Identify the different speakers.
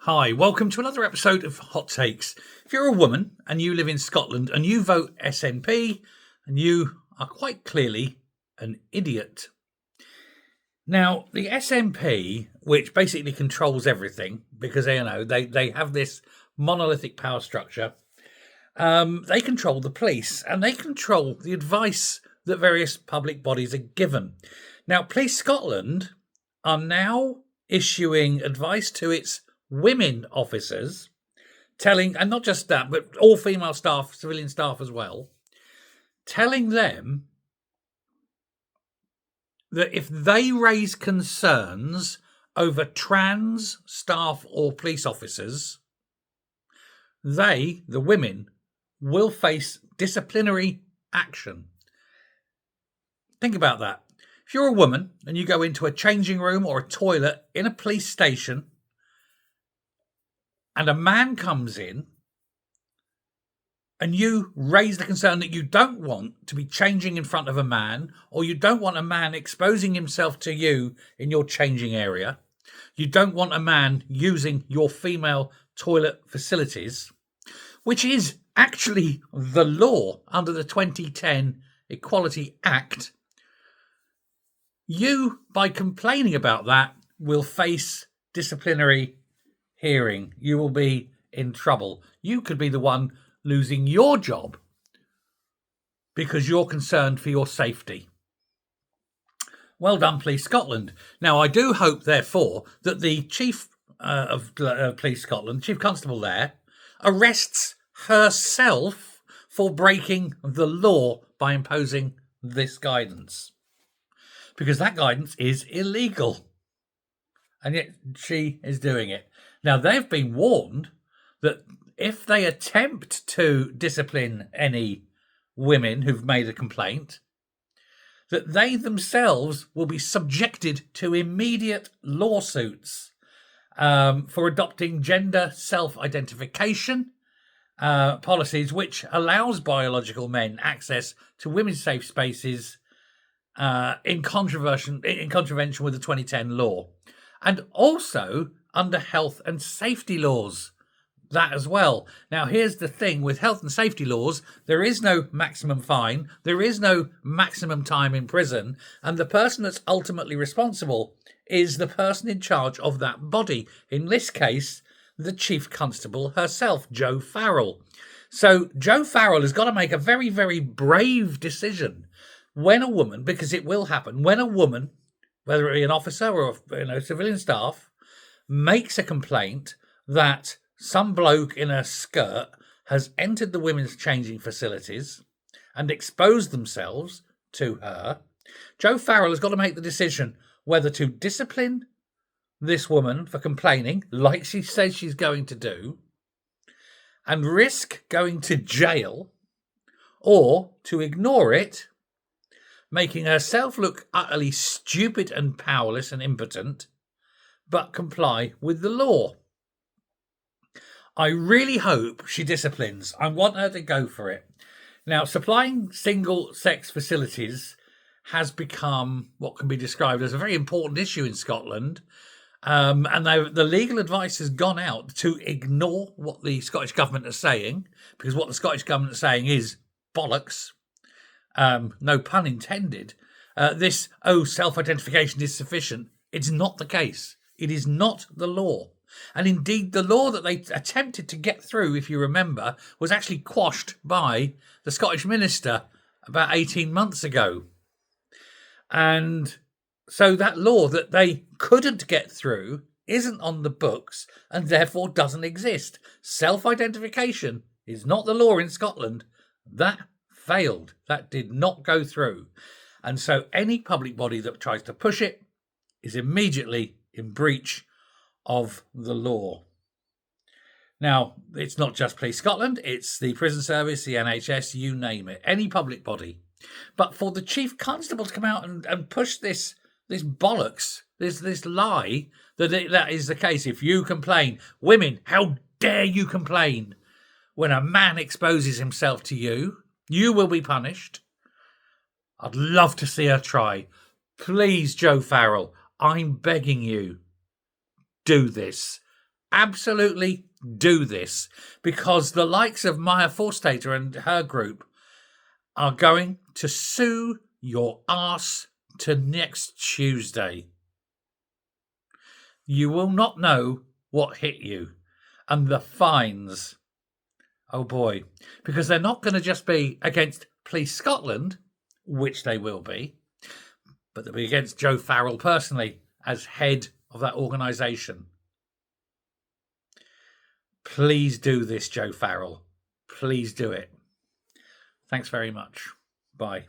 Speaker 1: Hi, welcome to another episode of Hot Takes. If you're a woman and you live in Scotland and you vote SNP, and you are quite clearly an idiot. Now, the SNP, which basically controls everything because they have this monolithic power structure, they control the police and they control the advice that various public bodies are given. Now, Police Scotland are now issuing advice to its women officers, telling, and not just that, but all female staff, civilian staff as well, telling them that if they raise concerns over trans staff or police officers, they, the women, will face disciplinary action. Think about that. If you're a woman and you go into a changing room or a toilet in a police station and a man comes in and you raise the concern that you don't want to be changing in front of a man, or you don't want a man exposing himself to you in your changing area, you don't want a man using your female toilet facilities, which is actually the law under the 2010 Equality Act, you, by complaining about that, will face disciplinary hearing. You will be in trouble. You could be the one losing your job because you're concerned for your safety. Well done, Police Scotland. Now, I do hope, therefore, that the Chief of Police Scotland, Chief Constable there, arrests herself for breaking the law by imposing this guidance, because that guidance is illegal. And yet she is doing it. Now, they've been warned that if they attempt to discipline any women who've made a complaint, that they themselves will be subjected to immediate lawsuits for adopting gender self-identification policies, which allows biological men access to women's safe spaces in contravention with the 2010 law. And also under health and safety laws, that as well. Now, here's the thing with health and safety laws: there is no maximum fine, there is no maximum time in prison, and the person that's ultimately responsible is the person in charge of that body. In this case, the Chief Constable herself, Jo Farrell. So Jo Farrell has got to make a very, very brave decision when a woman, because it will happen, when a woman, whether it be an officer or civilian staff, makes a complaint that some bloke in a skirt has entered the women's changing facilities and exposed themselves to her, Jo Farrell has got to make the decision whether to discipline this woman for complaining, like she says she's going to do, and risk going to jail, or to ignore it, making herself look utterly stupid and powerless and impotent, but comply with the law. I really hope she disciplines. I want her to go for it. Now, supplying single-sex facilities has become what can be described as a very important issue in Scotland. And the legal advice has gone out to ignore what the Scottish Government are saying, because what the Scottish Government are saying is bollocks. No pun intended. Self-identification is sufficient. It's not the case. It is not the law. And indeed, the law that they attempted to get through, if you remember, was actually quashed by the Scottish minister about 18 months ago. And so that law that they couldn't get through isn't on the books and therefore doesn't exist. Self-identification is not the law in Scotland. That failed. That did not go through. And so any public body that tries to push it is immediately in breach of the law. Now, it's not just Police Scotland, it's the prison service, the NHS, you name it, any public body. But for the Chief Constable to come out and push this bollocks, this lie, that is the case. If you complain, women, how dare you complain? When a man exposes himself to you, you will be punished. I'd love to see her try. Please, Jo Farrell, I'm begging you, do this. Absolutely do this, because the likes of Maya Forstater and her group are going to sue your ass to next Tuesday. You will not know what hit you. And the fines, oh boy, because they're not going to just be against Police Scotland, which they will be, but they'll be against Joe Farrell personally as head of that organisation. Please do this, Joe Farrell. Please do it. Thanks very much. Bye.